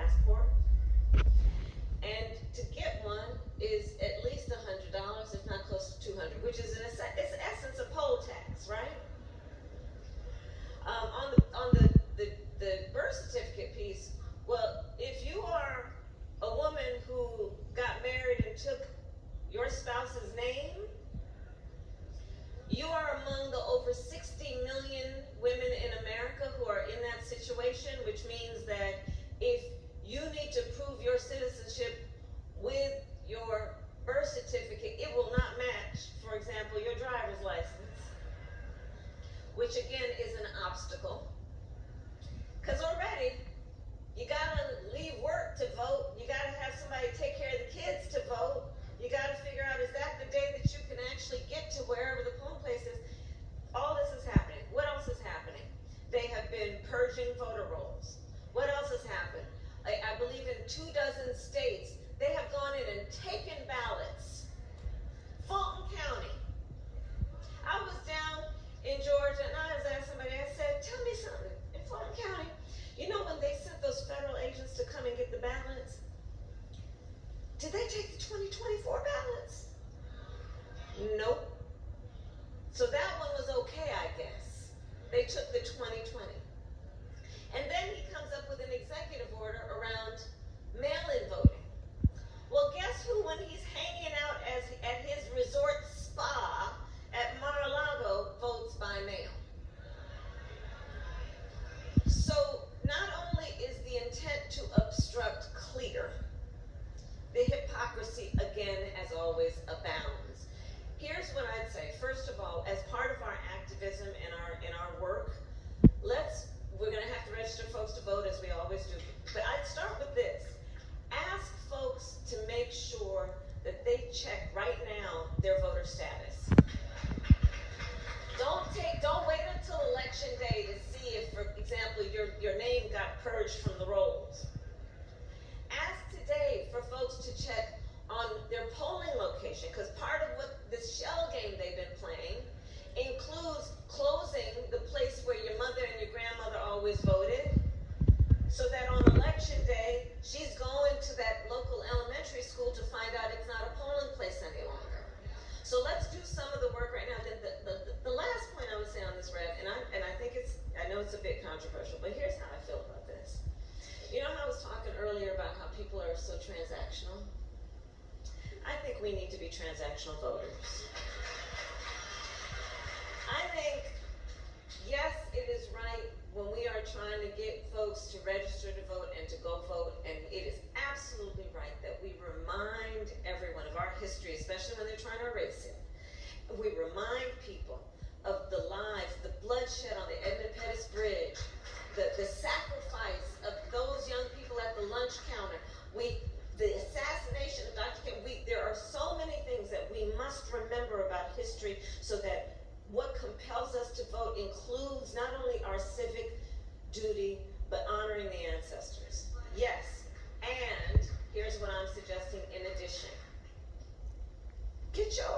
passport. And to get one is at least $100, if not close to $200, which is in essence a poll tax, right? On the birth certificate piece, well, if you are a woman who got married and took your spouse's name, you are among the over 60 million women in America who are in that situation, which means that if you need to prove your citizenship with your birth certificate, it will not match, for example, your driver's license, which again is an obstacle. Because already, you gotta leave work to vote, you gotta have somebody take care of the kids to vote, you gotta figure out, is that the day that you can actually get to wherever the polling place is? All this is happening. What else is happening? They have been purging voter rolls. What else has happened? I believe in 24 states, they have gone in and taken ballots. Fulton County. I was down in Georgia and I was asking somebody, I said, tell me something. In Fulton County, you know when they sent those federal agents to come and get the ballots? Did they take the 2024 ballots? Nope. So that one was okay, I guess. They took the 2020. And then he comes up with an executive order around mail-in voting. Well, guess who, when he's hanging out at his resort spa at Mar-a-Lago, votes by mail? So not only is the intent to obstruct clear, the hypocrisy, again, as always, abounds. Here's what I'd say. First of all, as part of our activism and our work, we're going to have to register folks to vote, as we always do. But I'd start with this. Ask folks to make sure that they check right now their voter status. Don't wait until election day to see if, for example, your name got purged from the rolls. Ask today for folks to check on their polling location, because part of what this shell game they've been playing includes closing the place where your mother and your grandmother always voted, so that on election day, she's going to that local elementary school to find out it's not a polling place any longer. So let's do some of the work right now. The last point I would say on this, Rev, and I think I know it's a bit controversial, but here's how I feel about this. You know how I was talking earlier about how people are so transactional? I think we need to be transactional voters. I think, yes, it is right when we are trying to get folks to register to vote and to go vote, and it is absolutely right that we remind everyone of our history, especially when they're trying to erase it. We remind people of the lives, the bloodshed on the Edmund Pettus Bridge, the sacrifice of those young people at the lunch counter, the assassination of Dr. King. There are so many things that we must remember about history, so that what compels us to vote includes not only our civic duty, but honoring the ancestors. Yes, and here's what I'm suggesting in addition. Get your